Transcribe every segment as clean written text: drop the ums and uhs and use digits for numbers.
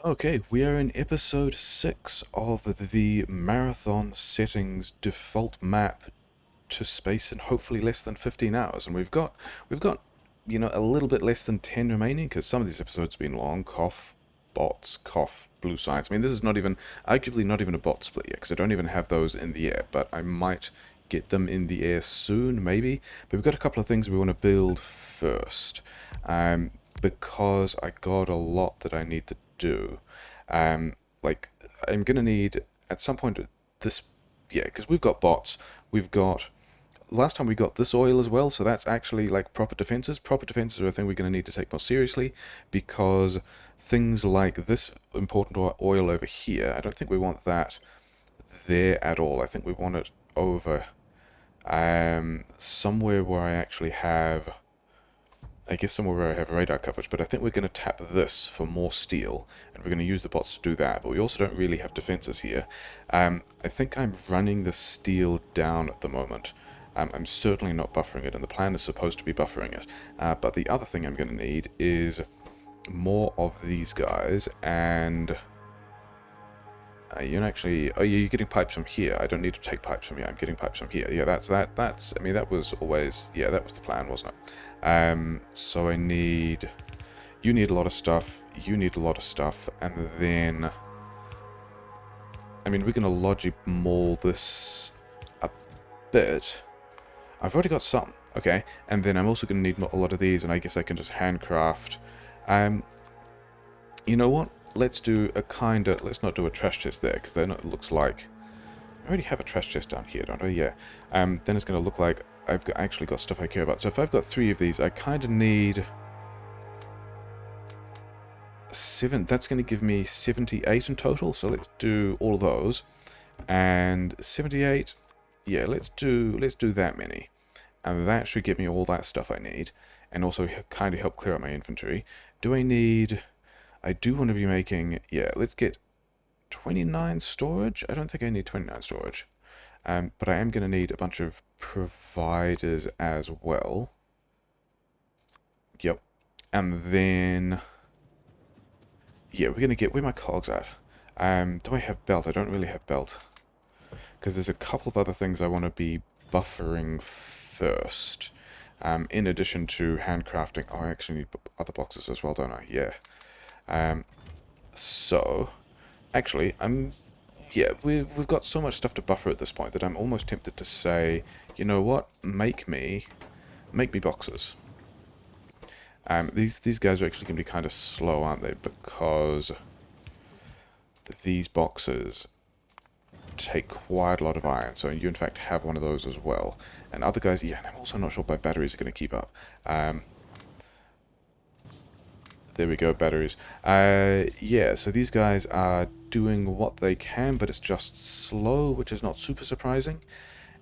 Okay, we are in episode 6 of the marathon settings default map to space in hopefully less than 15 hours, and we've got a little bit less than 10 remaining because some of these episodes have been long. Cough, bots, cough, blue science. I mean, this is not even arguably not even a bot split yet because I don't even have those in the air, but I might get them in the air soon, maybe. But we've got a couple of things we want to build first, because I got a lot that I need to do. Um, like I'm gonna need at some point this, yeah, because we've got bots. We've got last time we got this oil as well, so that's actually like proper defenses. Proper defenses are a thing we're going to need to take more seriously because things like this important oil over here, I don't think we want that there at all. I think we want it over somewhere where I actually have, I guess somewhere where I have radar coverage, but I think we're going to tap this for more steel, and we're going to use the bots to do that, but we also don't really have defenses here. I think I'm running the steel down at the moment. I'm certainly not buffering it, and the plan is supposed to be buffering it. But the other thing I'm going to need is more of these guys, and you're actually, oh yeah, you're getting pipes from here. I don't need to take pipes from here. I'm getting pipes from here. Yeah, I mean, that was always, yeah, that was the plan, wasn't it? So you need a lot of stuff, you need a lot of stuff, and then, I mean, we're going to logic maul this a bit. I've already got some, okay, and then I'm also going to need a lot of these, and I guess I can just handcraft. You know what? Let's not do a trash chest there, because then it looks like, I already have a trash chest down here, don't I? Yeah. Then it's going to look like actually got stuff I care about. So if I've got 3 of these, I kind of need 7. That's going to give me 78 in total, so let's do all of those. And 78, yeah, let's do that many. And that should get me all that stuff I need, and also kind of help clear out my inventory. I do want to be making, yeah, let's get 29 storage. I don't think I need 29 storage. But I am going to need a bunch of providers as well. Yep. And then, yeah, we're going to get, where my cogs at? Do I have belt? I don't really have belt. Because there's a couple of other things I want to be buffering first. In addition to handcrafting. Oh, I actually need other boxes as well, don't I? Yeah. So, actually, yeah, we've got so much stuff to buffer at this point that I'm almost tempted to say, you know what, make me boxes. These guys are actually going to be kind of slow, aren't they? Because these boxes take quite a lot of iron, so you in fact have one of those as well. And other guys, yeah, and I'm also not sure if my batteries are going to keep up. There we go, batteries. Yeah, so these guys are doing what they can, but it's just slow, which is not super surprising.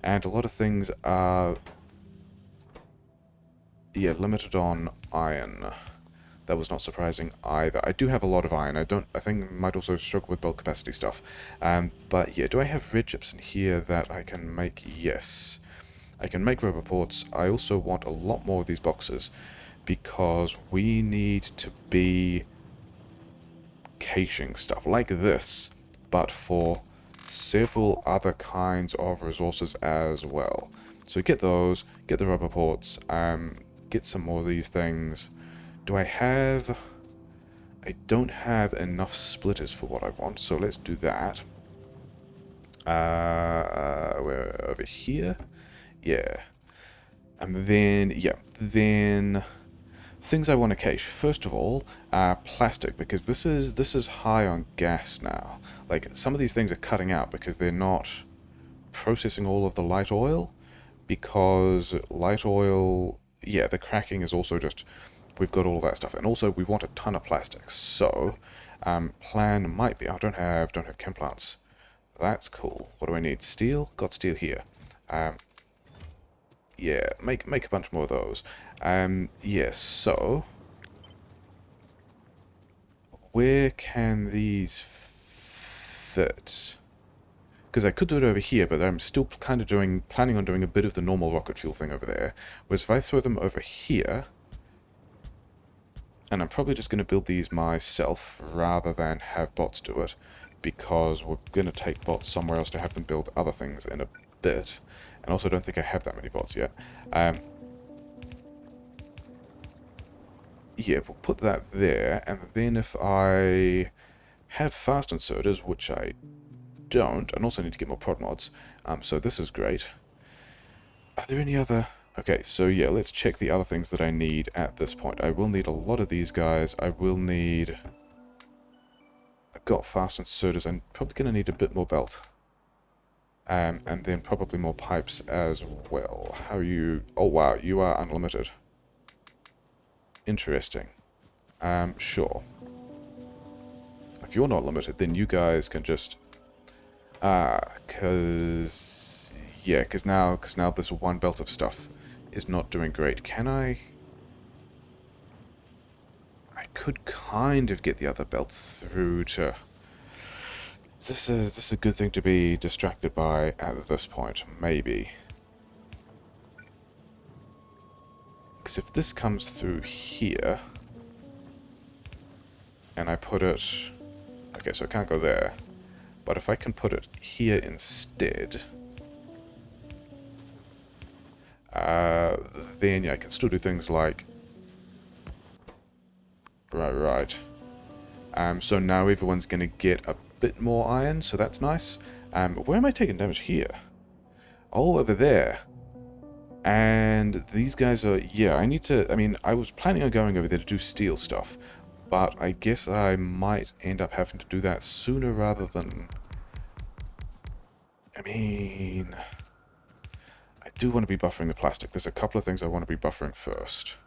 And a lot of things are, yeah, limited on iron. That was not surprising either. I do have a lot of iron. I think I might also struggle with bulk capacity stuff. But yeah, do I have red chips in here that I can make? Yes. I can make rubber ports. I also want a lot more of these boxes because we need to be caching stuff like this, but for several other kinds of resources as well. So get those, get the rubber ports, get some more of these things. Do I have... I don't have enough splitters for what I want, so let's do that. We're over here. Yeah. And then, yeah, then things I want to cache. First of all, plastic, because this is high on gas now. Like, some of these things are cutting out because they're not processing all of the light oil, because light oil, yeah, the cracking is also just, we've got all of that stuff, and also we want a ton of plastics. So, plan might be, I don't have chem plants. That's cool. What do I need? Steel? Got steel here. Yeah, make a bunch more of those. Yes, so where can these fit? Because I could do it over here, but I'm still kind of planning on doing a bit of the normal rocket fuel thing over there. Whereas if I throw them over here, And I'm probably just going to build these myself rather than have bots do it, because we're going to take bots somewhere else to have them build other things in a bit. And also, I don't think I have that many bots yet. Yeah, we'll put that there, and then if I have fast inserters, which I don't, and also need to get more prod mods, so this is great. Are there any other... Okay, so yeah, let's check the other things that I need at this point. I will need a lot of these guys. I will need... I've got fast inserters. I'm probably going to need a bit more belt. And then probably more pipes as well. How are you... Oh, wow, you are unlimited. Interesting. Sure. If you're not limited, then you guys can just... Because... Yeah, because now this one belt of stuff is not doing great. Can I... I could kind of get the other belt through to... This is a good thing to be distracted by at this point, maybe. Because if this comes through here, and I put it... Okay, so it can't go there. But if I can put it here instead, then yeah, I can still do things like... Right. So now everyone's going to get a bit more iron, so that's nice. Where am I taking damage here? Oh, over there. And these guys are... Yeah, I need to... I mean, I was planning on going over there to do steel stuff, but I guess I might end up having to do that sooner rather than... I mean... I do want to be buffering the plastic. There's a couple of things I want to be buffering first.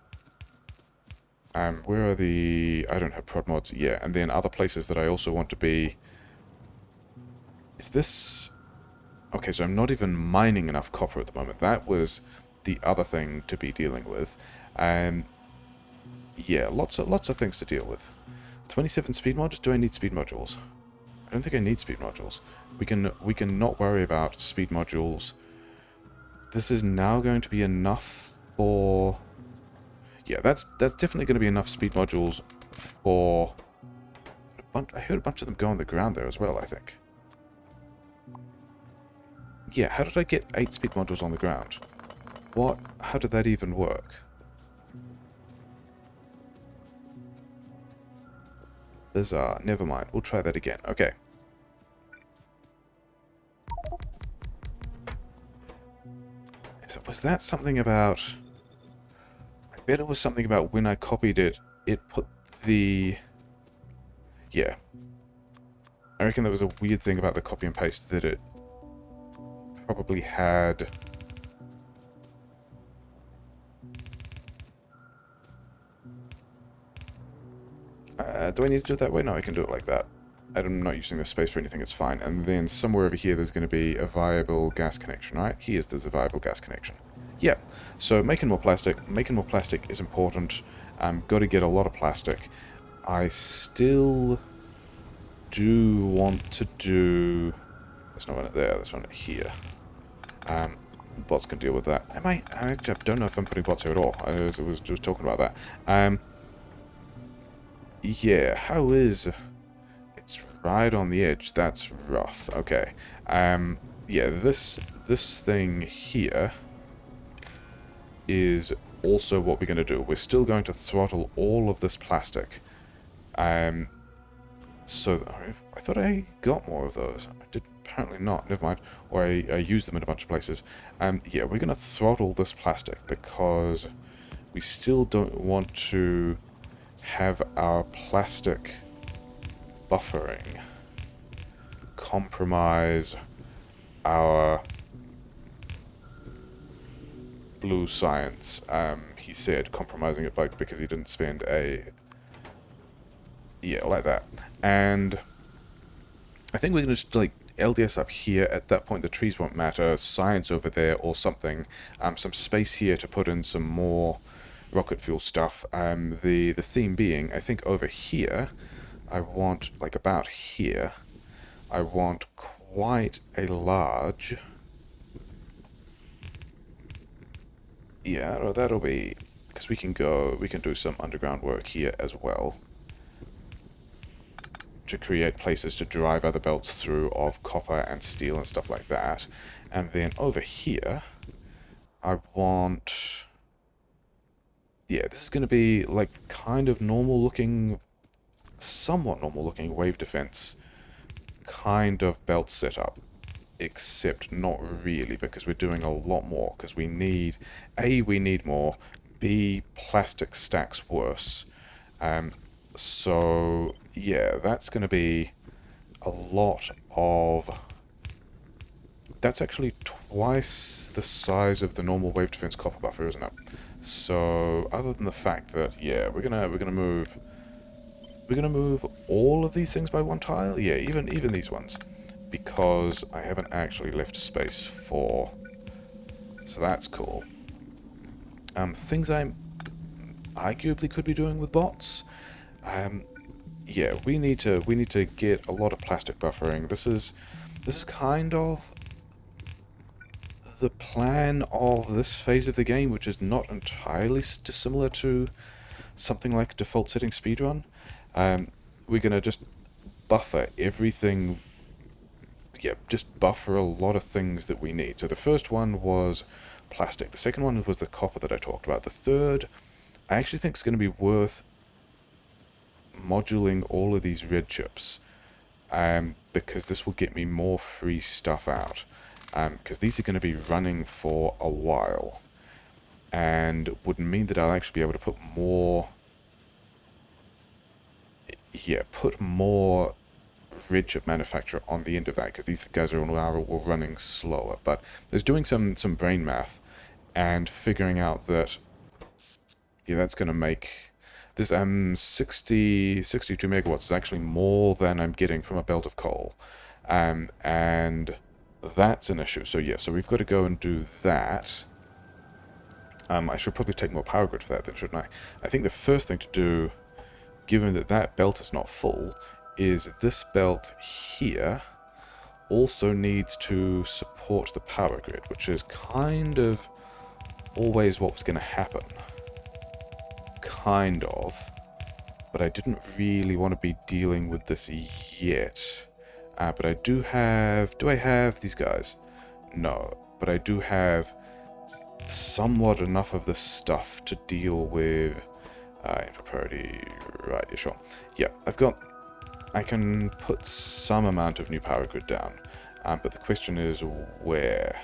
Where are the... I don't have prod mods. Yeah, and then other places that I also want to be... Is this... Okay, so I'm not even mining enough copper at the moment. That was the other thing to be dealing with. Yeah, lots of things to deal with. 27 speed modules? Do I need speed modules? I don't think I need speed modules. We can not worry about speed modules. This is now going to be enough for... Yeah, that's definitely going to be enough speed modules for... I heard a bunch of them go on the ground there as well, I think. Yeah, how did I get 8 speed modules on the ground? What? How did that even work? Bizarre. Never mind. We'll try that again. Okay. So was that something about... I bet it was something about when I copied it, it put the... Yeah. I reckon there was a weird thing about the copy and paste that it probably had... do I need to do it that way? No, I can do it like that. I'm not using the space for anything, it's fine. And then somewhere over here there's going to be a viable gas connection, right? There's a viable gas connection. Yeah, so making more plastic is important. Got to get a lot of plastic. I still do want to do... There's no one there, there's one here. Bots can deal with that. I don't know if I'm putting bots here at all. I was just talking about that. Yeah, how is... It's right on the edge. That's rough. Okay. Yeah, this thing here is also what we're going to do. We're still going to throttle all of this plastic. So, I thought I got more of those. I did apparently not. Never mind. Or I used them in a bunch of places. Yeah, we're going to throttle this plastic because we still don't want to have our plastic buffering compromise our blue science. He said compromising it because he didn't spend a... Yeah, like that. And I think we're going to just, like, LDS up here. At that point, the trees won't matter. Science over there or something. Some space here to put in some more rocket fuel stuff. The theme being, I think over here, I want, like about here, I want quite a large... Yeah, that'll be because we can do some underground work here as well to create places to drive other belts through of copper and steel and stuff like that. And then over here, I want... Yeah, this is going to be like kind of normal looking, somewhat normal looking wave defense kind of belt setup. Except not really, because we're doing a lot more, because we need... A, we need more. B, plastic stacks worse. So, yeah, that's going to be a lot of... That's actually twice the size of the normal wave defense copper buffer, isn't it? So, other than the fact that, yeah, we're gonna move all of these things by one tile. Yeah, even these ones, because I haven't actually left space for. So that's cool. Things I arguably could be doing with bots. Yeah, we need to get a lot of plastic buffering. This is kind of the plan of this phase of the game, which is not entirely dissimilar to something like default setting speedrun. We're gonna just buffer everything. Yeah, just buffer a lot of things that we need. So the first one was plastic. The second one was the copper that I talked about. The third, I actually think is going to be worth moduling all of these red chips, because this will get me more free stuff out. Because these are going to be running for a while, and would mean that I'll actually be able to put more... Yeah, put more red chip manufacturer on the end of that, because these guys are all running slower. But there's doing some brain math and figuring out that, yeah, that's going to make this 62 megawatts is actually more than I'm getting from a belt of coal, and that's an issue. So yeah, so we've got to go and do that. I should probably take more power grid for that then, shouldn't I? I think the first thing to do, given that that belt is not full, is this belt here also needs to support the power grid, which is kind of always what was going to happen. Kind of. But I didn't really want to be dealing with this yet. But I do have... Do I have these guys? No. But I do have somewhat enough of this stuff to deal with... info priority... Right, yeah, sure. Yeah, I've got... I can put some amount of new power grid down. But the question is where?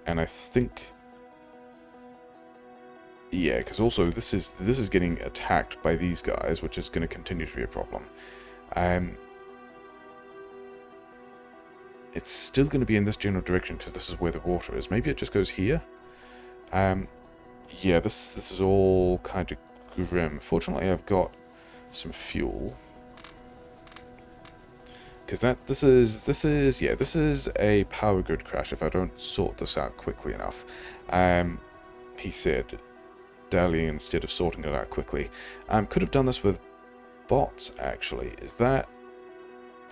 And I think... Yeah, because also this is getting attacked by these guys, which is going to continue to be a problem. It's still going to be in this general direction because this is where the water is. Maybe it just goes here. Yeah, this is all kind of grim. Fortunately, I've got some fuel, because this is a power grid crash if I don't sort this out quickly enough. He said, Dally, instead of sorting it out quickly. Could have done this with bots, actually. Is that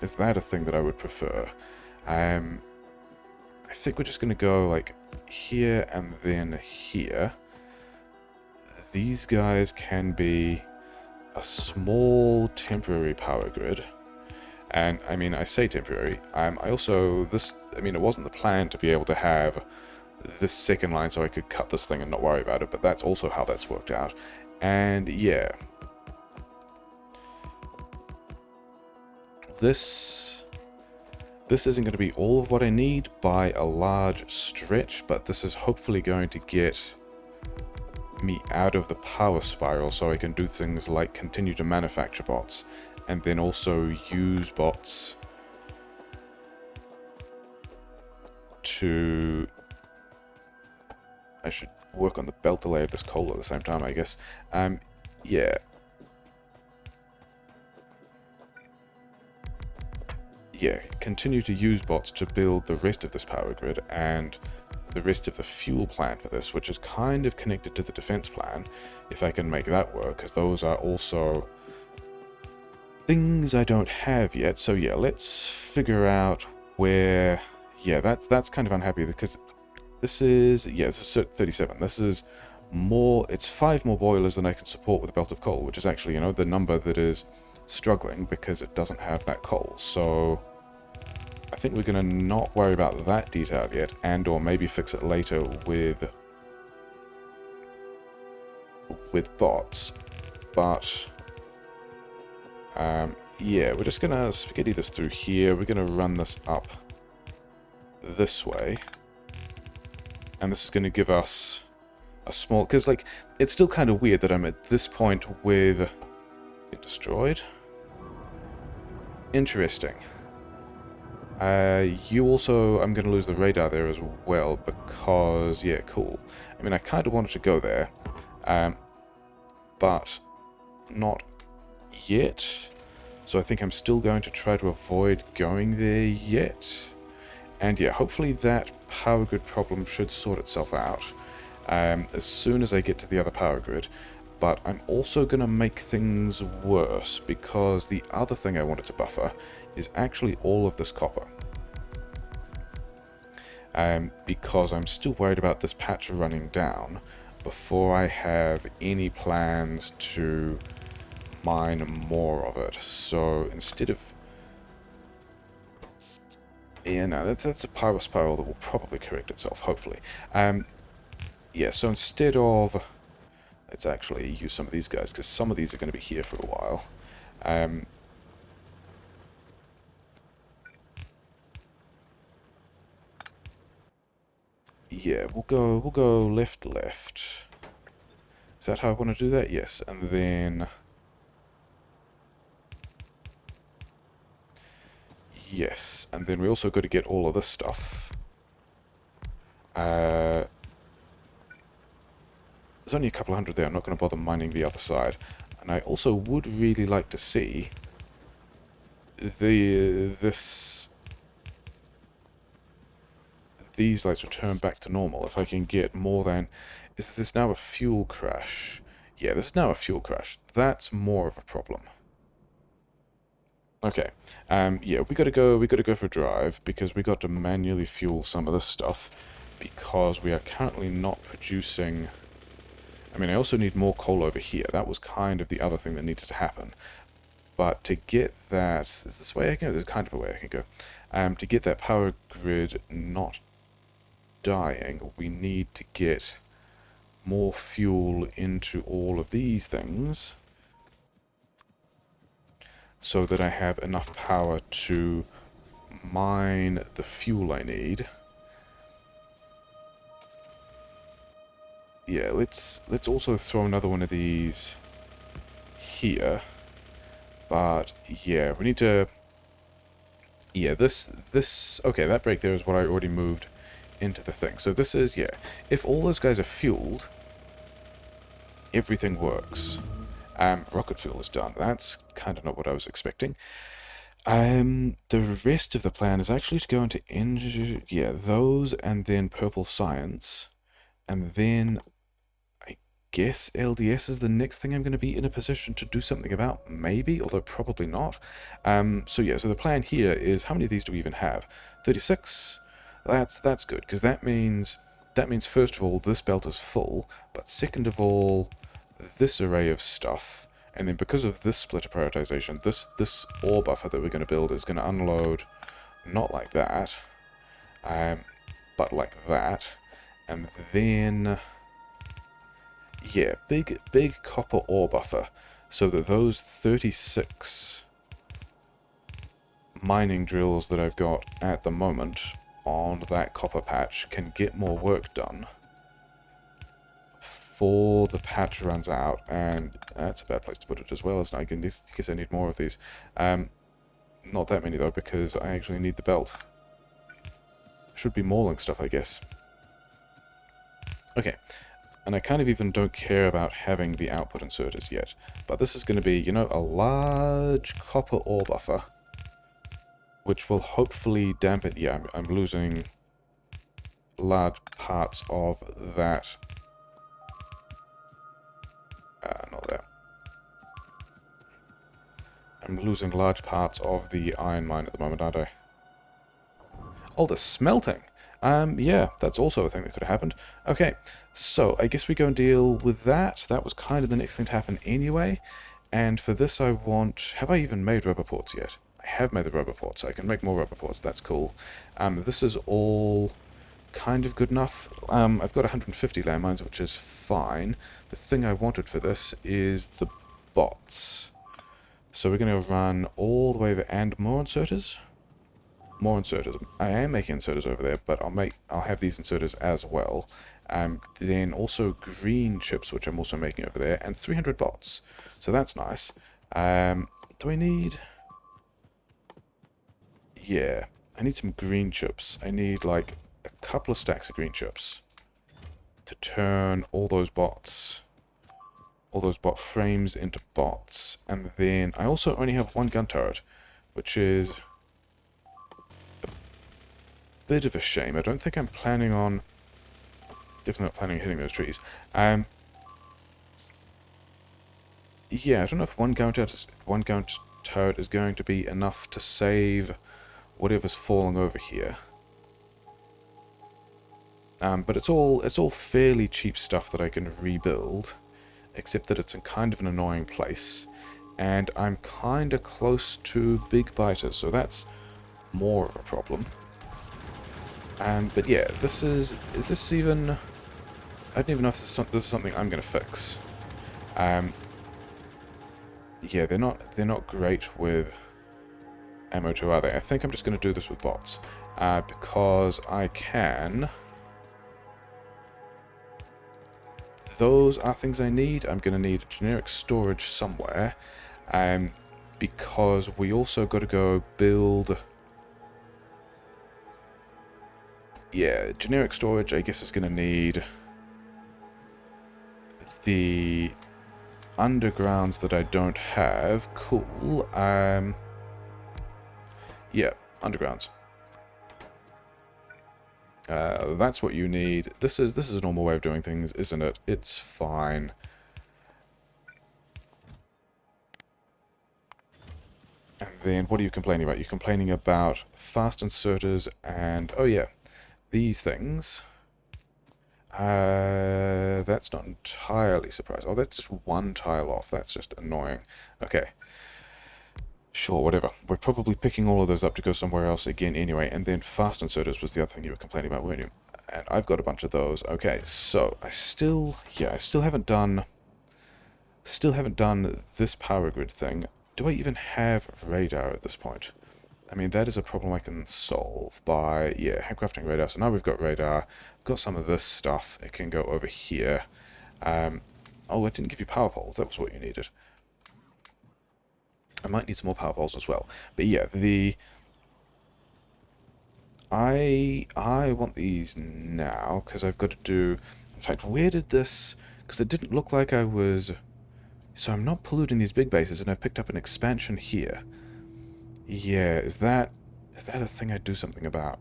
a thing that I would prefer? I think we're just going to go like here and then here. These guys can be a small temporary power grid. And, I mean, I say temporary. I also, it wasn't the plan to be able to have this second line so I could cut this thing and not worry about it, but that's also how that's worked out. And, yeah. This isn't going to be all of what I need by a large stretch, but this is hopefully going to get me out of the power spiral so I can do things like continue to manufacture bots, and then also use bots to... I should work on the belt delay of this coal at the same time, I guess. Yeah. Yeah, continue to use bots to build the rest of this power grid and the rest of the fuel plant for this, which is kind of connected to the defense plan, if I can make that work, because those are also things I don't have yet. So yeah, let's figure out where... Yeah, that's kind of unhappy, because this is... Yeah, this is 37. This is it's 5 more boilers than I can support with a belt of coal, which is actually, you know, the number that is struggling because it doesn't have that coal. So I think we're going to not worry about that detail yet, and or maybe fix it later with bots. But yeah, we're just going to spaghetti this through here. We're going to run this up this way, and this is going to give us a small, because like it's still kind of weird that I'm at this point with it destroyed. Interesting. You also, I'm going to lose the radar there as well because, yeah, cool. I mean, I kind of wanted to go there, but not yet. So I think I'm still going to try to avoid going there yet. And yeah, hopefully that power grid problem should sort itself out as soon as I get to the other power grid. But I'm also going to make things worse because the other thing I wanted to buffer is actually all of this copper. Because I'm still worried about this patch running down before I have any plans to mine more of it. So instead of... Yeah, no, that's a power spiral that will probably correct itself, hopefully. Yeah, so instead of... Let's actually use some of these guys, because some of these are going to be here for a while. Yeah, we'll go left. Is that how I want to do that? Yes, and then... Yes, and then we also got to get all of this stuff. There's only a couple hundred there. I'm not going to bother mining the other side. And I also would really like to see these lights return back to normal. If I can get more than... Is this now a fuel crash? Yeah, this is now a fuel crash. That's more of a problem. Okay. Yeah, we gotta go for a drive because we got to manually fuel some of this stuff because we are currently not producing... I mean, I also need more coal over here. That was kind of the other thing that needed to happen. But to get that... Is this the way I can go? There's kind of a way I can go. To get that power grid not dying, we need to get more fuel into all of these things so that I have enough power to mine the fuel I need. Yeah, let's also throw another one of these here. But yeah, we need to... Yeah, this... Okay, that break there is what I already moved into the thing. So this is, yeah, if all those guys are fueled, everything works. Rocket fuel is done. That's kind of not what I was expecting. The rest of the plan is actually to go into yeah, those, and then purple science, and then I guess LDS is the next thing I'm going to be in a position to do something about, maybe, although probably not. So yeah, so the plan here is, how many of these do we even have? 36? That's good, because that means first of all, this belt is full, but second of all, this array of stuff, and then because of this splitter prioritization, this ore buffer that we're going to build is going to unload not like that, but like that, and then yeah, big copper ore buffer, so that those 36 mining drills that I've got at the moment on that copper patch can get more work done before the patch runs out. And that's a bad place to put it as well, isn't it? I guess I need more of these. Not that many though, because I actually need the belt. Should be mauling stuff, I guess. Okay, and I kind of even don't care about having the output inserters yet, but this is going to be, you know, a large copper ore buffer, which will hopefully dampen... Yeah, I'm losing large parts of that. Not there. I'm losing large parts of the iron mine at the moment, aren't I? Oh, the smelting! Yeah, that's also a thing that could have happened. Okay, so I guess we go and deal with that. That was kind of the next thing to happen anyway. And for this I want... Have I even made rubber ports yet? I have made the rubber ports. I can make more rubber ports. That's cool. This is all kind of good enough. I've got 150 landmines, which is fine. The thing I wanted for this is the bots. So we're going to run all the way over and more inserters. More inserters. I am making inserters over there, but I'll have these inserters as well. Then also green chips, which I'm also making over there, and 300 bots. So that's nice. Do I need... Yeah, I need some green chips. I need like a couple of stacks of green chips to turn all those bot frames into bots. And then I also only have one gun turret, which is bit of a shame. I don't think I'm planning on... Definitely not planning on hitting those trees. Yeah, I don't know if one gun turret is going to be enough to save whatever's falling over here. But it's all fairly cheap stuff that I can rebuild, except that it's in kind of an annoying place, and I'm kind of close to big biters, so that's more of a problem. But yeah, is this even... I don't even know if this is something I'm going to fix. Yeah, they're not great with ammo too, are they? I think I'm just going to do this with bots, because I can... Those are things I need. I'm going to need generic storage somewhere, because we also got to go build... Yeah, generic storage, I guess, is going to need the undergrounds that I don't have. Cool. Yeah, undergrounds. That's what you need. This is a normal way of doing things, isn't it? It's fine. And then, what are you complaining about? You're complaining about fast inserters and... Oh yeah, these things. That's not entirely surprising. Oh, that's just one tile off. That's just annoying. Okay. Sure, whatever. We're probably picking all of those up to go somewhere else again anyway. And then fast inserters was the other thing you were complaining about, weren't you? And I've got a bunch of those. Okay, so I still haven't done this power grid thing. Do I even have radar at this point? I mean, that is a problem I can solve by, yeah, handcrafting radar. So now we've got radar, we've got some of this stuff. It can go over here. Oh, I didn't give you power poles. That was what you needed. I might need some more power poles as well. But yeah, I want these now, because I've got to do... In fact, where did this... Because it didn't look like I was... So I'm not polluting these big bases, and I've picked up an expansion here. Yeah, is that a thing I'd do something about?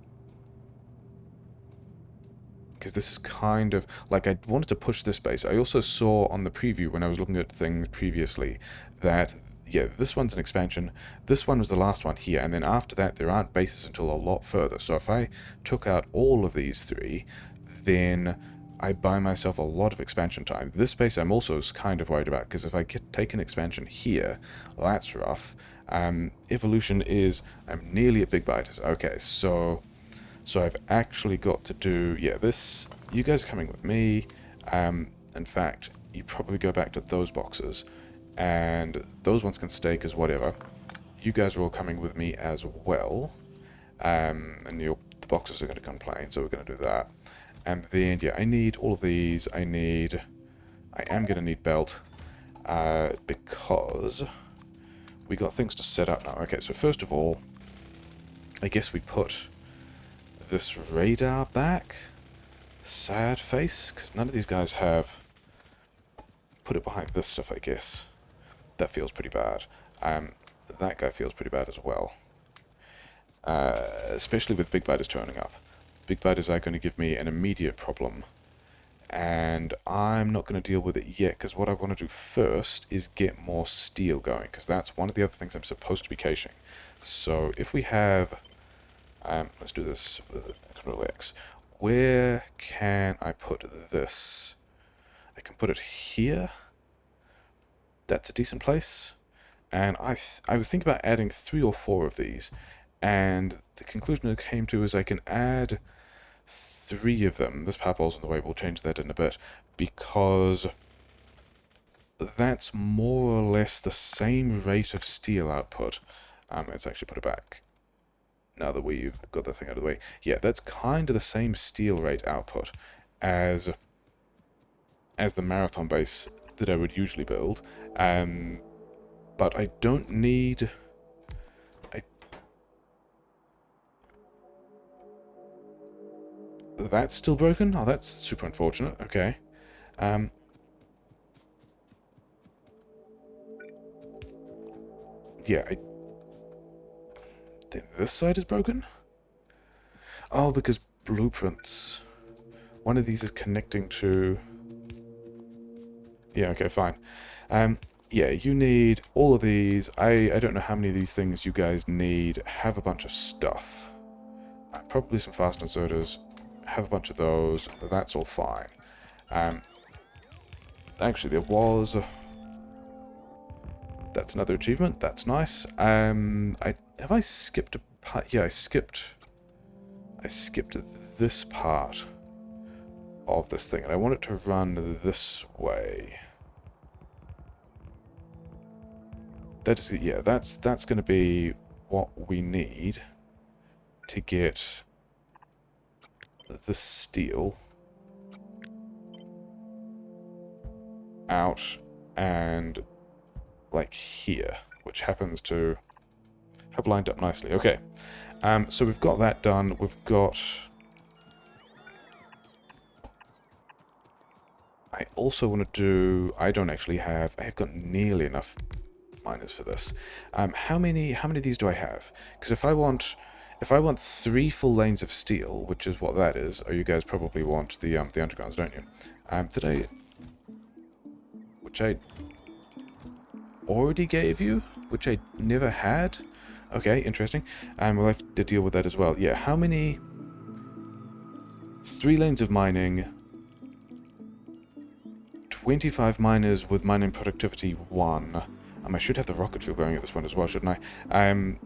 Because this is kind of... Like, I wanted to push this base. I also saw on the preview, when I was looking at things previously, that... Yeah, this one's an expansion. This one was the last one here, and then after that, there aren't bases until a lot further. So if I took out all of these three, then I buy myself a lot of expansion time. This base I'm also kind of worried about, because if I take an expansion here, that's rough. Evolution is... I'm nearly at big biters. Okay, so I've actually got to do... Yeah, this... You guys are coming with me. In fact, you probably go back to those boxes. And those ones can stay, because whatever. You guys are all coming with me as well. And the boxes are going to complain, so we're going to do that. And then, yeah, I need all of these. I am going to need belt. Because we got things to set up now. Okay, so first of all, I guess we put this radar back. Sad face, because none of these guys have put it behind this stuff, I guess. That feels pretty bad. That guy feels pretty bad as well. Especially with big biters turning up. Big biters are going to give me an immediate problem. And I'm not going to deal with it yet, because what I want to do first is get more steel going, because that's one of the other things I'm supposed to be caching. So if we have... let's do this with capital X. Where can I put this? I can put it here. That's a decent place. And I was thinking about adding 3 or 4 of these, and the conclusion I came to is I can add 3 of them. This power pole's in the way, we'll change that in a bit, because that's more or less the same rate of steel output. Let's actually put it back, now that we've got that thing out of the way. Yeah, that's kind of the same steel rate output as the marathon base that I would usually build, but I don't need... That's still broken? Oh, that's super unfortunate. Okay. Yeah, this side is broken? Oh, because blueprints. One of these is connecting to... Yeah, okay, fine. Yeah, you need all of these. I don't know how many of these things you guys need. Have a bunch of stuff. Probably some fast inserters. Have a bunch of those. That's all fine. Actually, there was... That's another achievement. That's nice. Have I skipped a part? Yeah, I skipped this part of this thing, and I want it to run this way. That's going to be what we need to get the steel out and like here, which happens to have lined up nicely. Okay, so we've got that done. We've got... I also want to do... I don't actually have... I have got nearly enough miners for this. How many of these do I have? Because if I want 3 full lanes of steel, which is what that is, or you guys probably want the undergrounds, don't you? Which I already gave you, which I never had. Okay, interesting. We'll have to deal with that as well. Yeah, how many? 3 lanes of mining. 25 miners with mining productivity 1. I should have the rocket fuel going at this point as well, shouldn't I?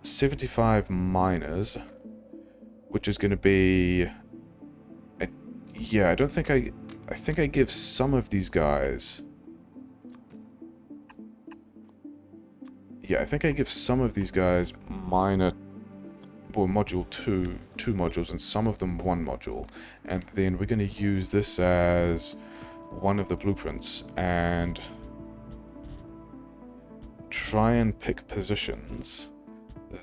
75 miners, which is going to be... yeah, I don't think I think I give some of these guys... Yeah, I think I give some of these guys miner... well, module 2 modules, and some of them 1 module. And then we're going to use this as one of the blueprints, and try and pick positions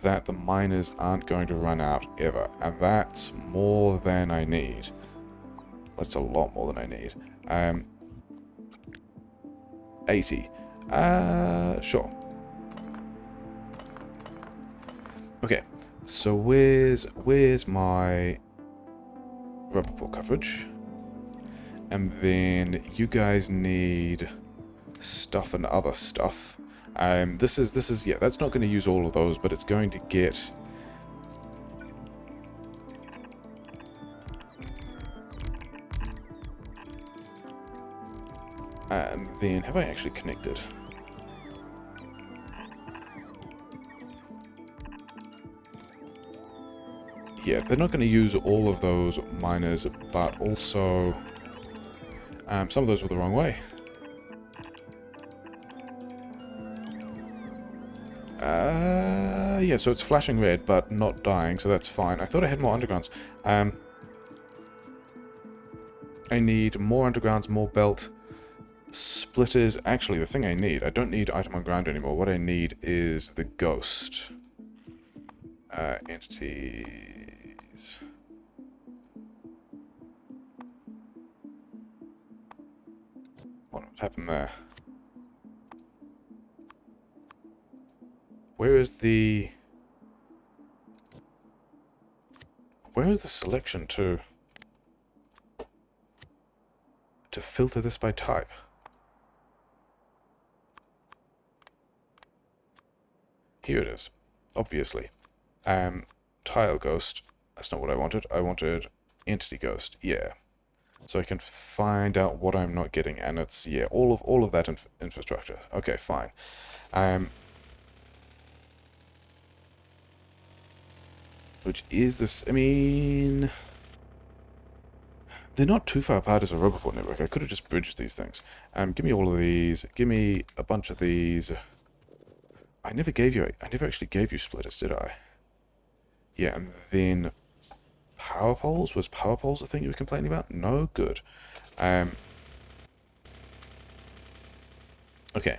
that the miners aren't going to run out ever. And that's more than I need. That's a lot more than I need. 80. Sure. Okay, so where's my rubber port coverage? And then you guys need stuff and other stuff. This is yeah, that's not going to use all of those, but it's going to get... And then, have I actually connected? Yeah, they're not going to use all of those miners, but also... some of those were the wrong way. Yeah, so it's flashing red, but not dying, so that's fine. I thought I had more undergrounds. I need more undergrounds, more belt splitters. Actually, the thing I need, I don't need item on ground anymore. What I need is the ghost. Entities. What happened there? Where is the selection to filter this by type? Here it is, obviously. Tile ghost. That's not what I wanted. I wanted entity ghost. Yeah. So I can find out what I'm not getting, and it's, yeah, all of that infrastructure. Okay, fine. Which is this, I mean, they're not too far apart as a Roboport network. I could have just bridged these things. Give me all of these. Give me a bunch of these. I never actually gave you splitters, did I? Yeah, and then power poles? Was power poles the thing you were complaining about? No? Good. Okay.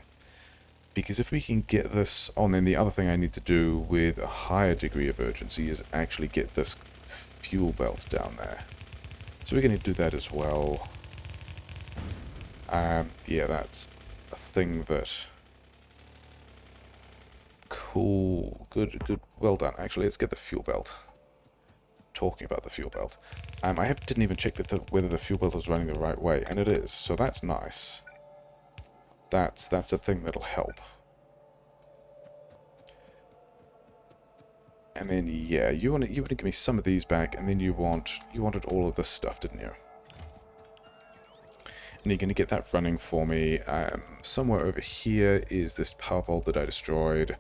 Because if we can get this... Oh, and then the other thing I need to do with a higher degree of urgency is actually get this fuel belt down there. So we're going to do that as well. Yeah, that's a thing that... Cool. Good, good. Well done. Actually, let's get the fuel belt. Talking about the fuel belt. Didn't even check whether the fuel belt is running the right way, and it is. So that's nice. That's a thing that'll help. And then, yeah, you want to give me some of these back, and then you wanted all of this stuff, didn't you? And you're going to get that running for me. Somewhere over here is this power pole that I destroyed.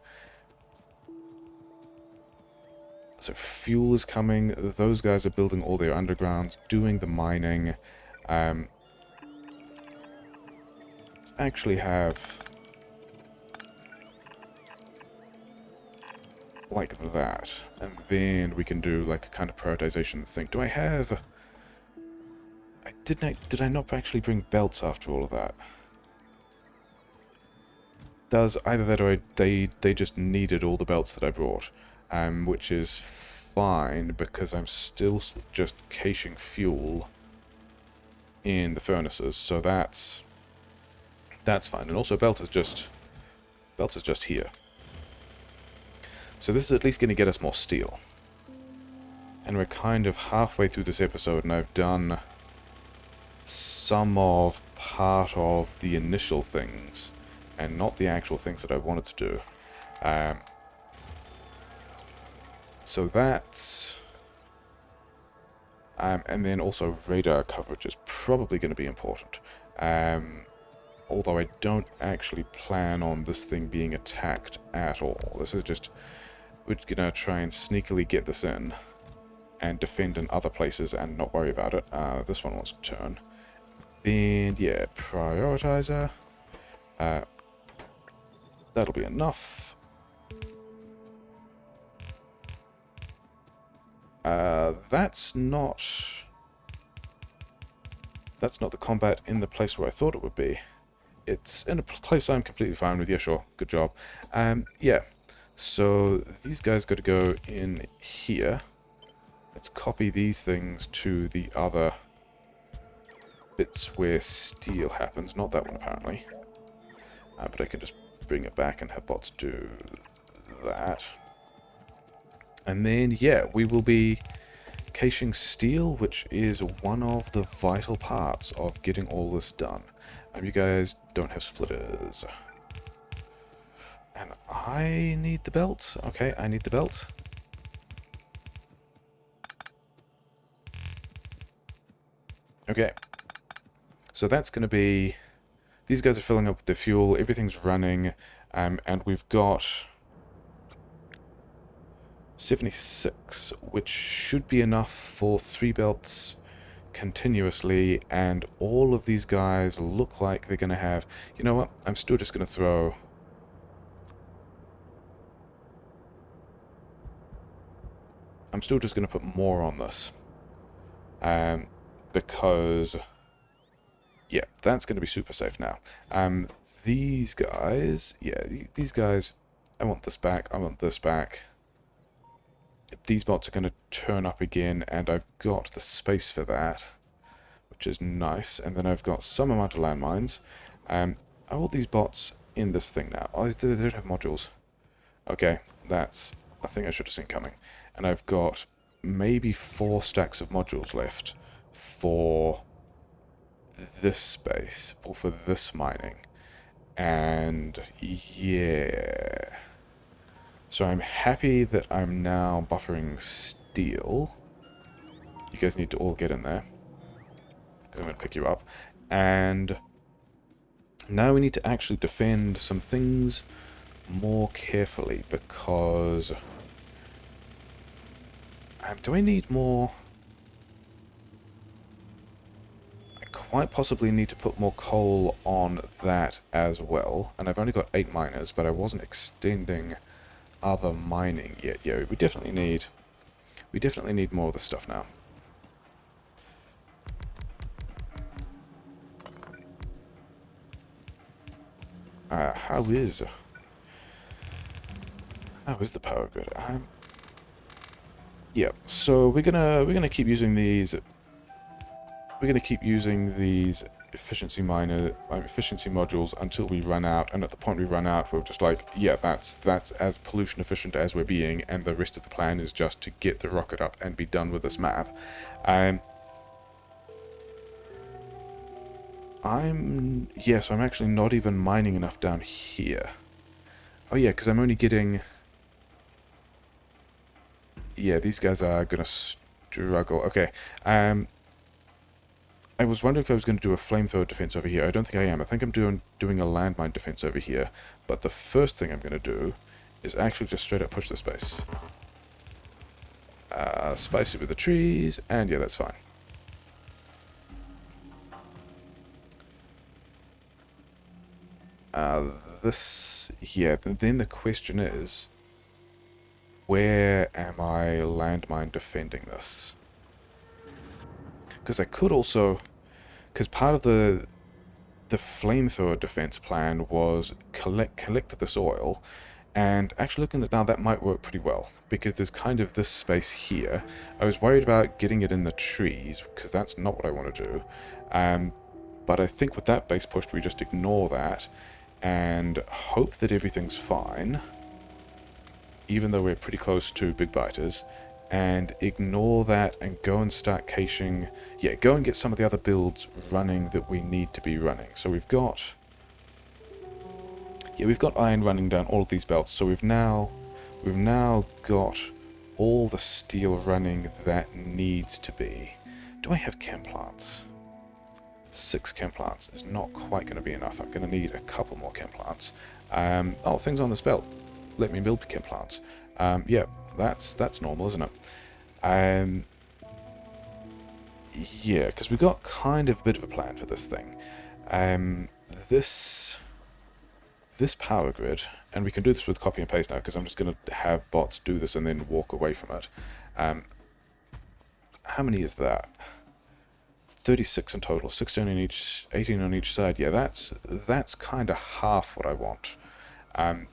So fuel is coming. Those guys are building all their undergrounds, doing the mining. Let's actually have... like that. And then we can do like a kind of prioritization thing. Do I have... Did I not actually bring belts after all of that? Does either that or they just needed all the belts that I brought, which is fine because I'm still just caching fuel in the furnaces, so that's fine. And also belt is just here. So this is at least going to get us more steel. And we're kind of halfway through this episode, and I've done part of the initial things, and not the actual things that I wanted to do. So that's... and then also radar coverage is probably going to be important. Although I don't actually plan on this thing being attacked at all. This is just... we're going to try and sneakily get this in and defend in other places and not worry about it. This one wants to turn. And yeah, prioritizer. That'll be enough. That's not the combat in the place where I thought it would be. It's in a place I'm completely fine with. Yeah, sure. Good job. Yeah. So these guys got to go in here. Let's copy these things to the other bits where steel happens. Not that one, apparently. But I can just bring it back and have bots do that. And then, yeah, we will be caching steel, which is one of the vital parts of getting all this done. You guys don't have splitters. And I need the belt. Okay, I need the belt. Okay. So that's going to be... these guys are filling up with their fuel. Everything's running. And we've got 76, which should be enough for 3 belts continuously, and all of these guys look like they're going to have... you know what? I'm still just going to throw... I'm still just going to put more on this. Because... yeah, that's going to be super safe now. These guys... yeah, these guys... I want this back, I want this back. These bots are going to turn up again, and I've got the space for that, which is nice. And then I've got some amount of landmines. Are all these bots in this thing now? Oh, they don't have modules. Okay, that's a thing I should have seen coming. And I've got maybe 4 stacks of modules left for this space, or for this mining. And yeah... so I'm happy that I'm now buffering steel. You guys need to all get in there, because I'm going to pick you up. And now we need to actually defend some things more carefully, because... do I need more... I quite possibly need to put more coal on that as well. And I've only got 8 miners, but I wasn't extending other mining yet. Yeah, we definitely need... We definitely need more of this stuff now. How is the power grid? Yeah, so we're gonna keep using these. We're gonna keep using these efficiency modules until we run out. And at the point we run out, we're just like, yeah, that's as pollution efficient as we're being, and the rest of the plan is just to get the rocket up and be done with this map. So I'm actually not even mining enough down here. Oh yeah, because I'm only getting... Yeah, these guys are gonna struggle. Okay, I was wondering if I was going to do a flamethrower defense over here. I don't think I am. I think I'm doing a landmine defense over here. But the first thing I'm going to do is actually just straight up push the space. Spice it with the trees, and yeah, that's fine. Then the question is, where am I landmine defending this? Because I could also... Because part of the flamethrower defense plan was collect the soil, and actually looking at it now, that might work pretty well, because there's kind of this space here. I was worried about getting it in the trees, because that's not what I want to do. But I think with that base pushed, we just ignore that, and hope that everything's fine, even though we're pretty close to big biters, and ignore that and go and start caching... Yeah, go and get some of the other builds running that we need to be running. So we've got... Yeah, we've got iron running down all of these belts, so we've now got all the steel running that needs to be. Do I have chem plants? 6 chem plants is not quite going to be enough. I'm going to need a couple more chem plants. Oh, things on this belt. Let me build chem plants. Yeah, that's normal, isn't it? Yeah, because we've got kind of a bit of a plan for this thing. This power grid, and we can do this with copy and paste now, because I'm just going to have bots do this and then walk away from it. How many is that? 36 in total, 16 on each, 18 on each side. Yeah, that's kind of half what I want.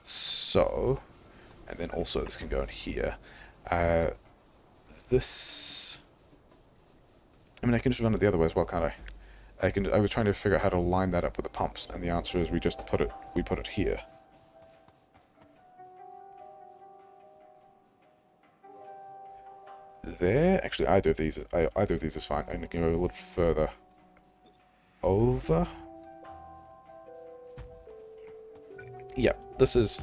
So, and then also this can go in here. This... I mean, I can just run it the other way as well, can't I? I was trying to figure out how to line that up with the pumps, and the answer is we put it here. There? Actually, either of these is fine. I'm going to go a little further over. Yeah, this is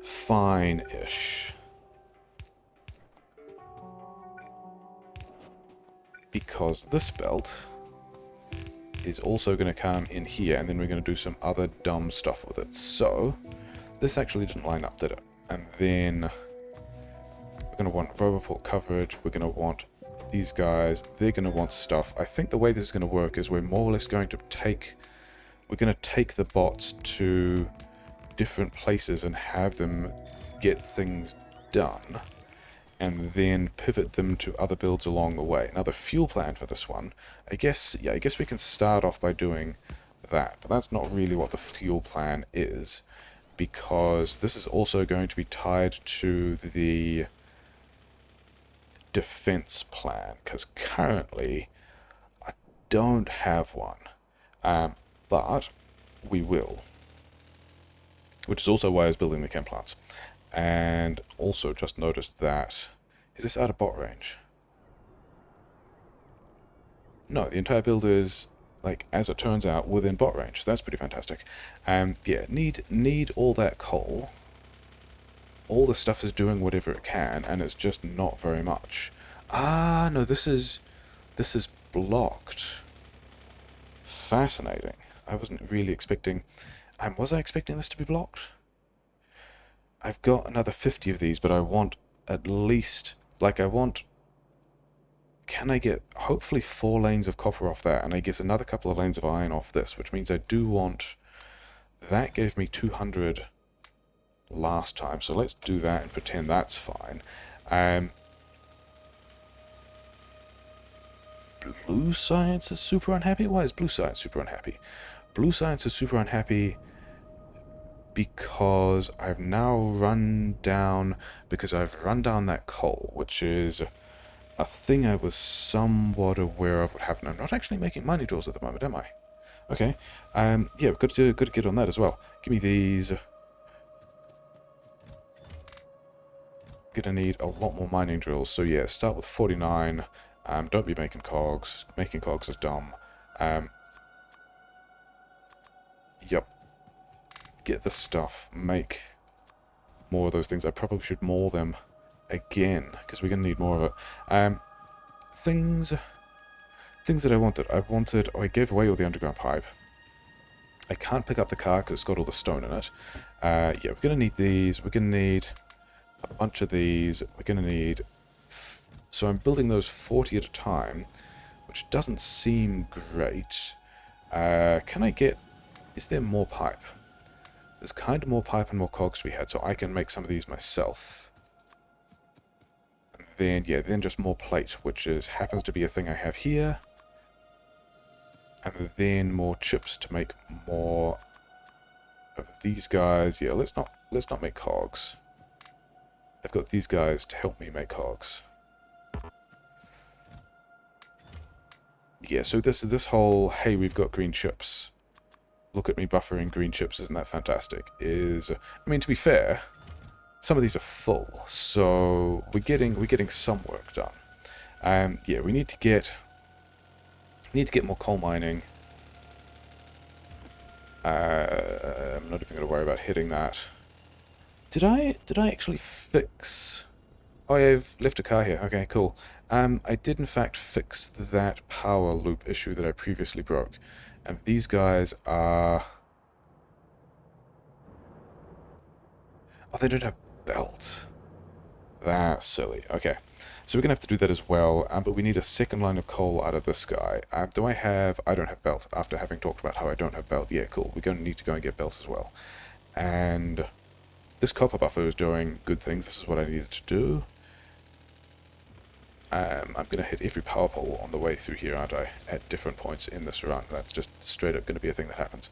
fine-ish. Because this belt is also going to come in here, and then we're going to do some other dumb stuff with it. So, this actually didn't line up, did it? And then we're going to want Roboport coverage, we're going to want these guys, they're going to want stuff. I think the way this is going to work is we're more or less going to take the bots to different places and have them get things done, and then pivot them to other builds along the way. Now the fuel plan for this one, I guess we can start off by doing that, but that's not really what the fuel plan is, because this is also going to be tied to the defense plan, because currently I don't have one, but we will, which is also why I was building the chem plants. And also just noticed that... Is this out of bot range? No, the entire build is, like, as it turns out, within bot range. So that's pretty fantastic. Yeah, need all that coal. All the stuff is doing whatever it can, and it's just not very much. Ah, no, this is blocked. Fascinating. I wasn't really expecting... was I expecting this to be blocked? I've got another 50 of these, but I want at least... Like, I want... Can I get, hopefully, 4 lanes of copper off that, and I guess another couple of lanes of iron off this, which means I do want... That gave me 200 last time, so let's do that and pretend that's fine. Blue Science is super unhappy? Why is Blue Science super unhappy? Blue Science is super unhappy because I've run down that coal, which is a thing I was somewhat aware of what happened. I'm not actually making mining drills at the moment, am I? Okay. Yeah, we've got to get on that as well. Give me these. Gonna need a lot more mining drills. So yeah, start with 49. Don't be making cogs. Making cogs is dumb. Yep. Get the stuff. Make more of those things. I probably should maul them again, because we're going to need more of it. Things that I wanted. Oh, I gave away all the underground pipe. I can't pick up the car because it's got all the stone in it. Yeah, we're going to need these. We're going to need a bunch of these. We're going to need... So I'm building those 40 at a time, which doesn't seem great. Can I get... Is there more pipe? There's kind of more pipe and more cogs to be had, so I can make some of these myself. And then, yeah, then just more plate, which happens to be a thing I have here. And then more chips to make more of these guys. Yeah, let's not make cogs. I've got these guys to help me make cogs. Yeah, so this whole, hey, we've got green chips. Look at me buffering green chips, isn't that fantastic? I mean, to be fair, some of these are full, so we're getting some work done. Yeah, we need to get more coal mining. I'm not even going to worry about hitting that. Did I actually fix... Oh, I've left a car here. Okay, cool. I did in fact fix that power loop issue that I previously broke. And these guys are... Oh, they don't have belt. That's silly. Okay. So we're going to have to do that as well, but we need a second line of coal out of this guy. Do I have... I don't have belt, after having talked about how I don't have belt. Yeah, cool. We're going to need to go and get belt as well. And this copper buffer is doing good things. This is what I needed to do. I'm going to hit every power pole on the way through here, aren't I? At different points in this run. That's just straight up going to be a thing that happens.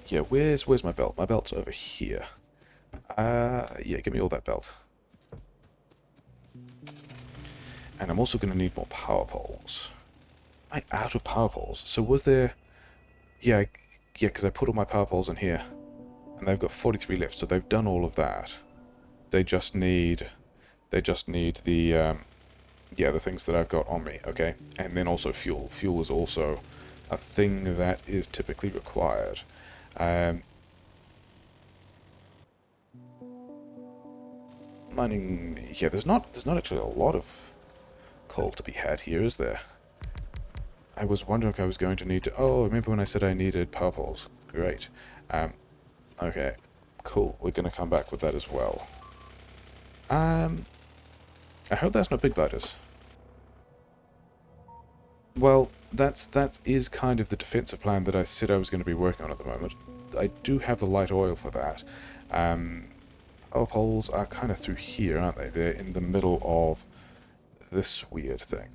Yeah, where's my belt? My belt's over here. Yeah, give me all that belt. And I'm also going to need more power poles. Am I out of power poles? So was there... Yeah, because I put all my power poles in here. And they've got 43 left, so they've done all of that. They just need... the... yeah, the things that I've got on me, okay? And then also fuel. Fuel is also a thing that is typically required. Mining... Yeah, there's not actually a lot of coal to be had here, is there? I was wondering if I was going to need to... Oh, remember when I said I needed power poles? Great. Okay, cool. We're going to come back with that as well. I hope that's not big biters. Well, that is kind of the defensive plan that I said I was going to be working on at the moment. I do have the light oil for that. Power poles are kind of through here, aren't they? They're in the middle of this weird thing.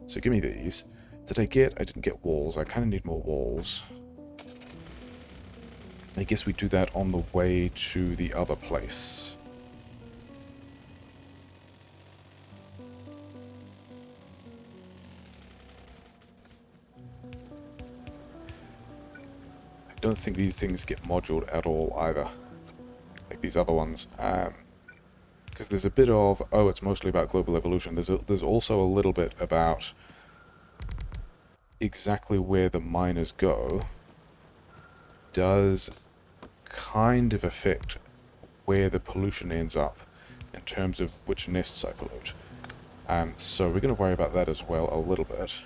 So give me these. I didn't get walls. I kind of need more walls. I guess we do that on the way to the other place. I don't think these things get moduled at all either. Like these other ones. Because there's a bit of, oh, it's mostly about global evolution. There's also a little bit about exactly where the miners go does kind of affect where the pollution ends up. in terms of which nests I pollute. So we're going to worry about that as well a little bit.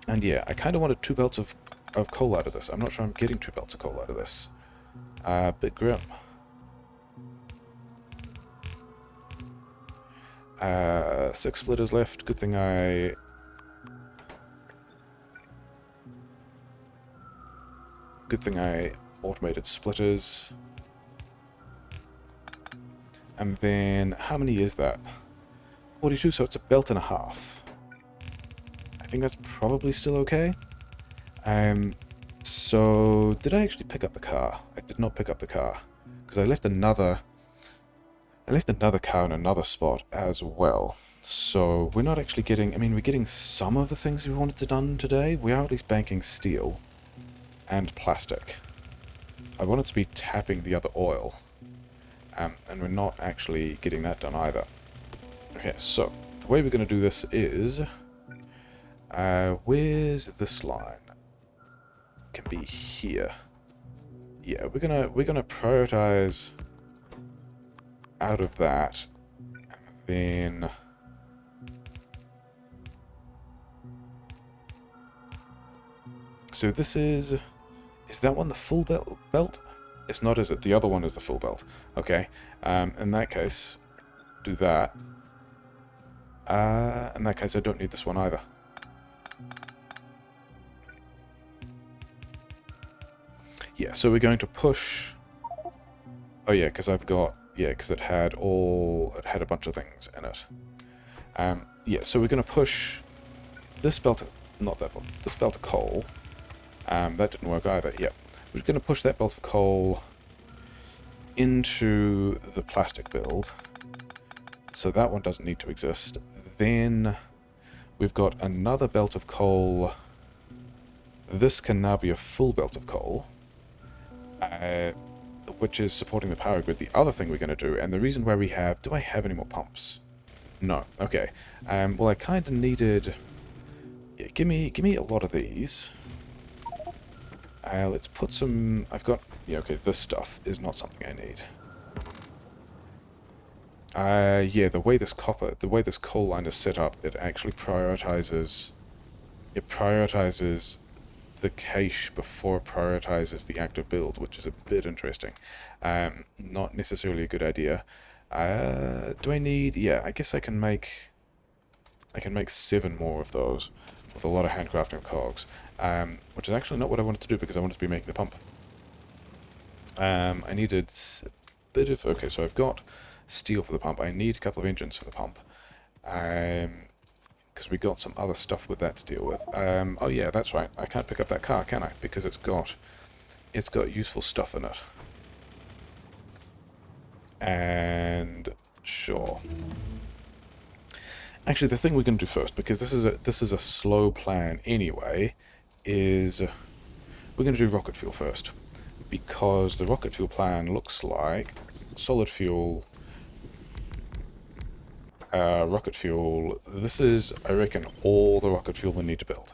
And yeah, I kind of wanted 2 belts of coal out of this. I'm not sure I'm getting 2 belts of coal out of this. Bit grim. 6 splitters left. Good thing I automated splitters. And then, how many is that? 42, so it's a belt and a half. I think that's probably still okay. So, did I actually pick up the car? I did not pick up the car. Because I left another car in another spot as well. So, we're not actually getting... I mean, we're getting some of the things we wanted to done today. We are at least banking steel and plastic. I wanted to be tapping the other oil. And we're not actually getting that done either. Okay, so, the way we're going to do this is... where's this line? Can be here. Yeah, we're gonna prioritize out of that, and then so this is that one the full belt? It's not, is it? The other one is the full belt. Okay. In that case, do that. In that case, I don't need this one either. Yeah, so we're going to push... Oh yeah, because I've got... Yeah, because it had a bunch of things in it. Yeah, so we're going to push this belt... Not that belt. This belt of coal. That didn't work either. Yeah. We're going to push that belt of coal into the plastic build. So that one doesn't need to exist. Then we've got another belt of coal. This can now be a full belt of coal. Which is supporting the power grid. The other thing we're going to do, and the reason why we have... Do I have any more pumps? No. Okay. Well, I kind of needed... Yeah, give me a lot of these. Let's put some... I've got... Yeah, okay, this stuff is not something I need. Yeah, the way this coal line is set up, it actually prioritizes... It prioritizes the cache before it prioritizes the active build, which is a bit interesting. Not necessarily a good idea. Do I need... Yeah, I guess I can make 7 more of those with a lot of handcrafting cogs, which is actually not what I wanted to do because I wanted to be making the pump. I needed a bit of... Okay, so I've got steel for the pump. I need a couple of engines for the pump. Because we got some other stuff with that to deal with. Oh yeah, that's right. I can't pick up that car, can I? Because it's got useful stuff in it. And sure. Actually, the thing we're going to do first, because this is a slow plan anyway, is we're going to do rocket fuel first, because the rocket fuel plan looks like solid fuel. Rocket fuel, this is, I reckon, all the rocket fuel we need to build.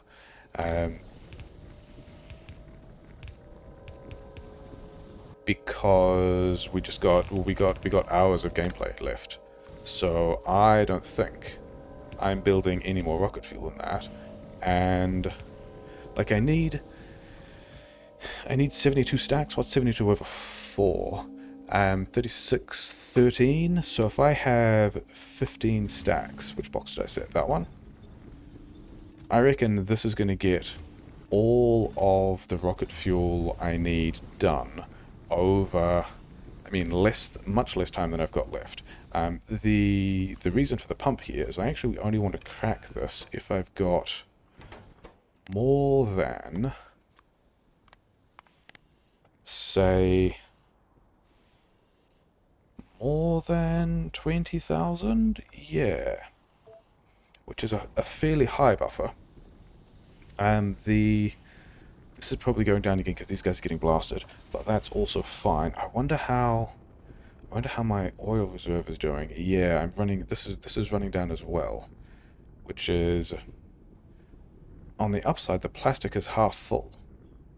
Because we got hours of gameplay left. So I don't think I'm building any more rocket fuel than that. And like I need 72 stacks. What's 72 over 4? 36, 13. So if I have 15 stacks, which box did I set? That one? I reckon this is going to get all of the rocket fuel I need done over, I mean, much less time than I've got left. The reason for the pump here is I actually only want to crack this if I've got more than, say... More than 20,000? Yeah. Which is a fairly high buffer. And this is probably going down again because these guys are getting blasted. But that's also fine. I wonder how my oil reserve is doing. Yeah, I'm running... This is running down as well. Which is... On the upside, the plastic is half full.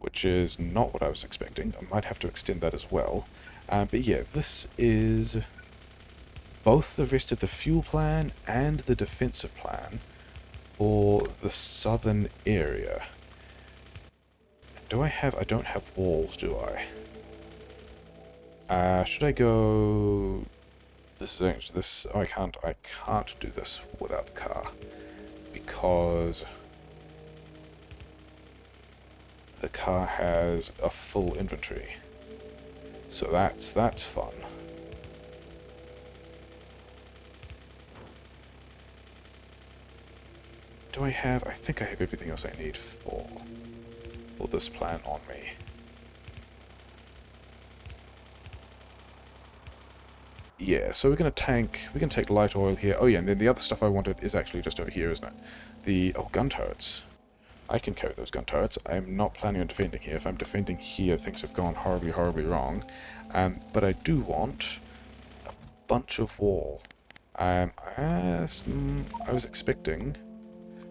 which is not what I was expecting. I might have to extend that as well. But yeah, this is both the rest of the fuel plan and the defensive plan for the southern area. I don't have walls, do I? Should I go... oh, I can't do this without the car. Because the car has a full inventory. So that's fun. I think I have everything else I need for this plan on me. Yeah, so we're gonna take light oil here. Oh yeah, and then the other stuff I wanted is actually just over here, isn't it? Gun turrets. I can carry those gun turrets. I'm not planning on defending here. If I'm defending here, things have gone horribly, horribly wrong. But I do want a bunch of wall. I was expecting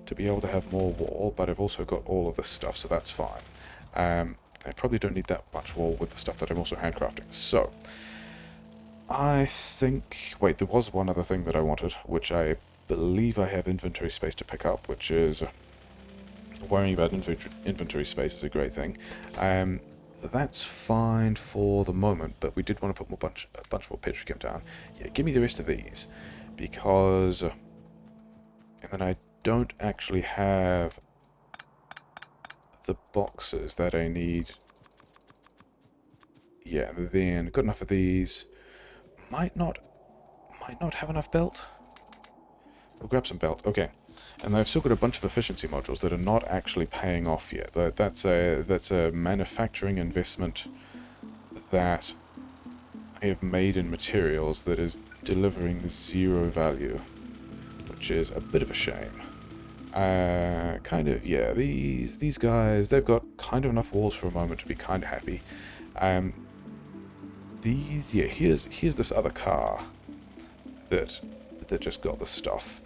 to be able to have more wall, but I've also got all of this stuff, so that's fine. I probably don't need that much wall with the stuff that I'm also handcrafting. So, I think... Wait, there was one other thing that I wanted, which I believe I have inventory space to pick up, which is... Worrying about inventory space is a great thing. That's fine for the moment, but we did want to put a bunch more petrochem down. Yeah, give me the rest of these, because... And then I don't actually have the boxes that I need. Yeah, then got enough of these. Might not have enough belt. We'll grab some belt. Okay. And I've still got a bunch of efficiency modules that are not actually paying off yet. That's a manufacturing investment that I have made in materials that is delivering 0 value, which is a bit of a shame. Kind of, yeah, these guys, they've got kind of enough walls for a moment to be kind of happy. Yeah, here's this other car that just got the stuff.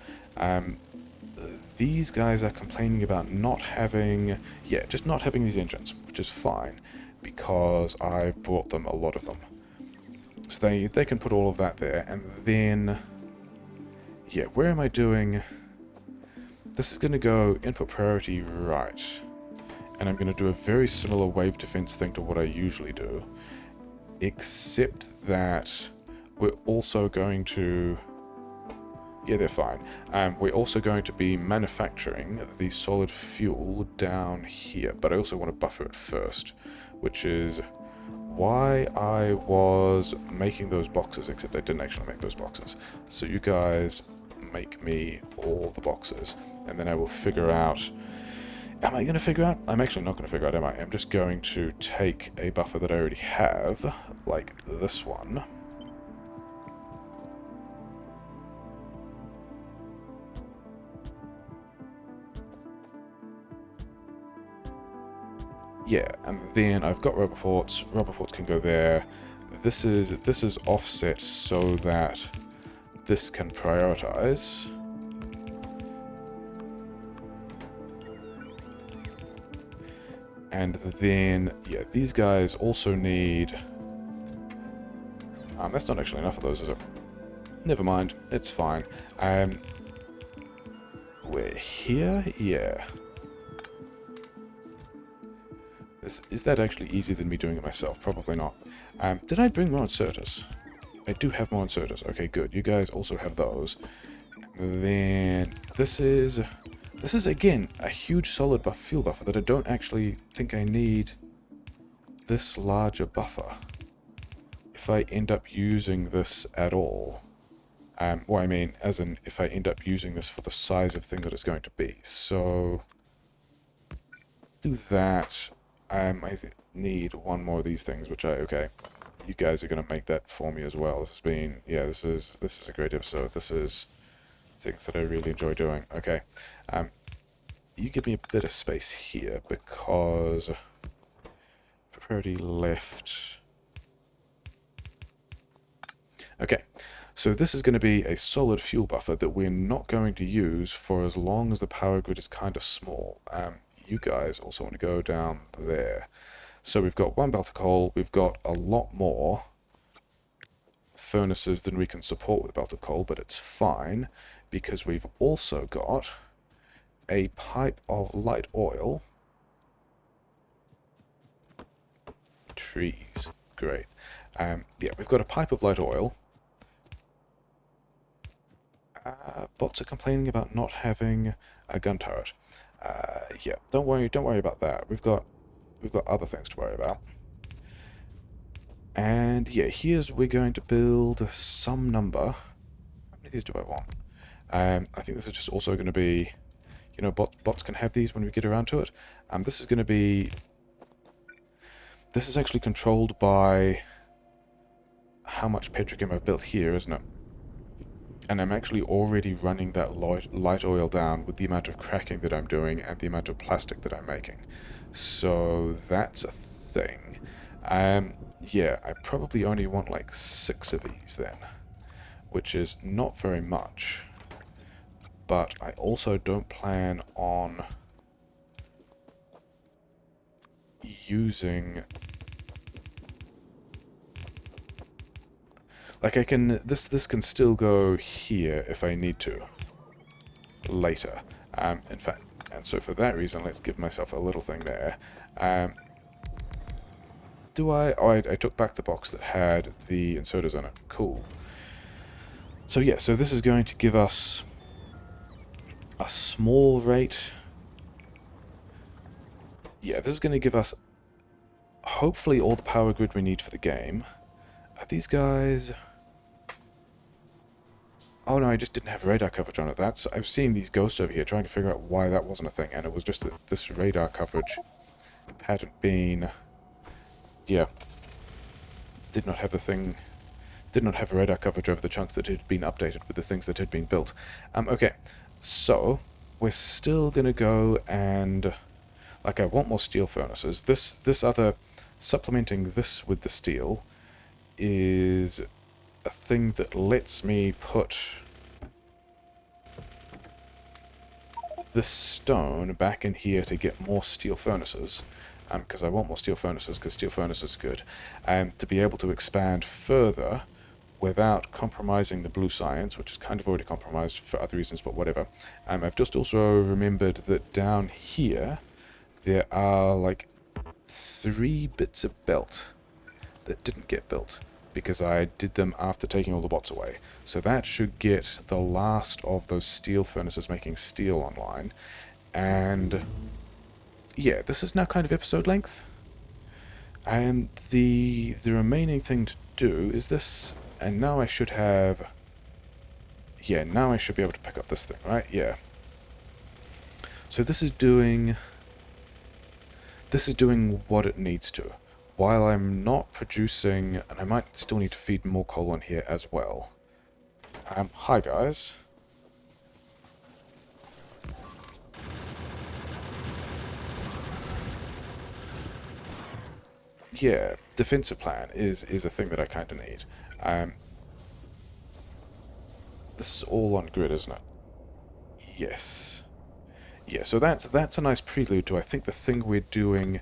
These guys are complaining about not having, just not having these engines, which is fine, because I brought them a lot of them. So they can put all of that there, and then, yeah, where am I doing? This is going to go input priority right, and I'm going to do a very similar wave defense thing to what I usually do, except that we're also going to... Yeah, they're fine. We're also going to be manufacturing the solid fuel down here, but I also want to buffer it first, which is why I was making those boxes, except I didn't actually make those boxes. So you guys make me all the boxes, and then I will figure out... Am I going to figure out? I'm actually not going to figure out, am I? I'm just going to take a buffer that I already have, like this one. Yeah, and then I've got rubber ports. Rubber ports can go there. This is offset so that this can prioritize. And then, yeah, these guys also need... that's not actually enough of those, is it? Never mind, it's fine. We're here? Yeah. Is that actually easier than me doing it myself? Probably not. Did I bring more inserters? I do have more inserters. Okay, good. You guys also have those. Then this is again a huge solid fuel buffer that I don't actually think I need this larger buffer if I end up using this at all. Well, I mean, as in if I end up using this for the size of thing that it's going to be. So do that. I need one more of these things, which okay. You guys are going to make that for me as well. This has been, yeah, this is a great episode. This is things that I really enjoy doing. Okay. You give me a bit of space here, because priority left. Okay. So this is going to be a solid fuel buffer that we're not going to use for as long as the power grid is kind of small. you guys also want to go down there. So we've got one belt of coal, we've got a lot more furnaces than we can support with a belt of coal, but it's fine, because we've also got a pipe of light oil. Trees. Great. Yeah, we've got a pipe of light oil. Bots are complaining about not having a gun turret. Yeah, don't worry about that. We've got other things to worry about. And yeah, we're going to build some number. How many of these do I want? I think this is just also going to be, you know, bots can have these when we get around to it. This is going to be, this is actually controlled by how much petrochem I've built here, isn't it? And I'm actually already running that light oil down with the amount of cracking that I'm doing and the amount of plastic that I'm making. So that's a thing. Yeah, I probably only want like 6 of these then, which is not very much. But I also don't plan on using... Like I can... This can still go here if I need to. Later. In fact, and so for that reason, let's give myself a little thing there. Do I? Oh, I took back the box that had the inserters in it. Cool. So yeah, so this is going to give us a small rate. Yeah, this is going to give us hopefully all the power grid we need for the game. Are these guys... Oh no, I just didn't have radar coverage on it. I was seeing these ghosts over here trying to figure out why that wasn't a thing, and it was just that this radar coverage hadn't been... Yeah, did not have radar coverage over the chunks that had been updated with the things that had been built. Okay, so we're still gonna go and... Like, I want more steel furnaces. This other... Supplementing this with the steel is a thing that lets me put this stone back in here to get more steel furnaces, because I want more steel furnaces, because steel furnaces is good, and to be able to expand further without compromising the blue science, which is kind of already compromised for other reasons, but whatever. I've just also remembered that down here there are like 3 bits of belt that didn't get built, because I did them after taking all the bots away. So that should get the last of those steel furnaces making steel online. And yeah, this is now kind of episode length. And the remaining thing to do is this, and now I should have... Yeah, now I should be able to pick up this thing, right? Yeah. So this is doing what it needs to. While I'm not producing, and I might still need to feed more coal on here as well. Hi guys. Yeah, defensive plan is a thing that I kind of need. This is all on grid, isn't it? Yes. Yeah, so that's a nice prelude to, I think, the thing we're doing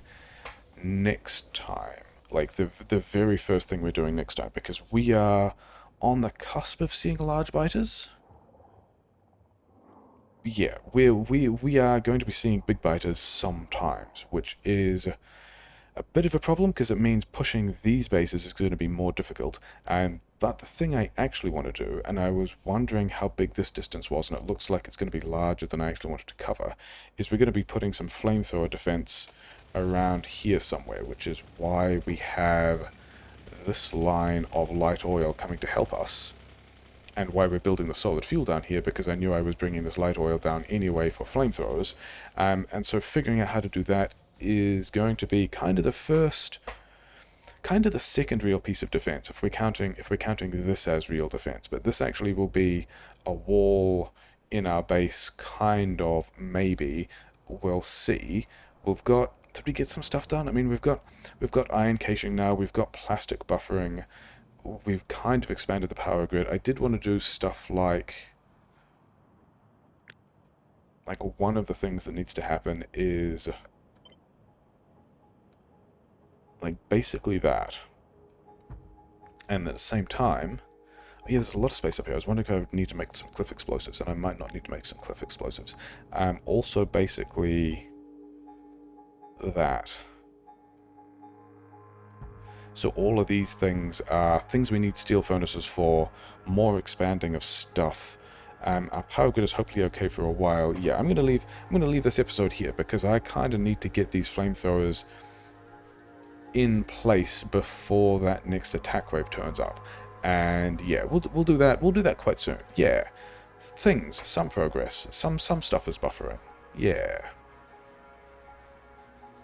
next time. Like, the very first thing we're doing next time, because we are on the cusp of seeing large biters. Yeah, we are going to be seeing big biters sometimes, which is a bit of a problem because it means pushing these bases is going to be more difficult. But the thing I actually want to do, and I was wondering how big this distance was, and it looks like it's going to be larger than I actually wanted to cover, is we're going to be putting some flamethrower defense around here somewhere, which is why we have this line of light oil coming to help us, and why we're building the solid fuel down here, because I knew I was bringing this light oil down anyway for flamethrowers. And so figuring out how to do that is going to be kind of the second real piece of defense, if we're counting this as real defense. But this actually will be a wall in our base, kind of, maybe. We'll see. Did we get some stuff done? I mean, we've got iron caching now, we've got plastic buffering, we've kind of expanded the power grid. I did want to do stuff like... like, one of the things that needs to happen is, like, basically that. And at the same time, yeah, there's a lot of space up here. I was wondering if I would need to make some cliff explosives, and I might not need to make some cliff explosives. Also, basically, that. So all of these things are things we need steel furnaces for, more expanding of stuff. Our power grid is hopefully okay for a while. Yeah, I'm gonna leave this episode here because I kind of need to get these flamethrowers in place before that next attack wave turns up. And yeah, we'll do that. We'll do that quite soon. Yeah, some progress. Some stuff is buffering. Yeah.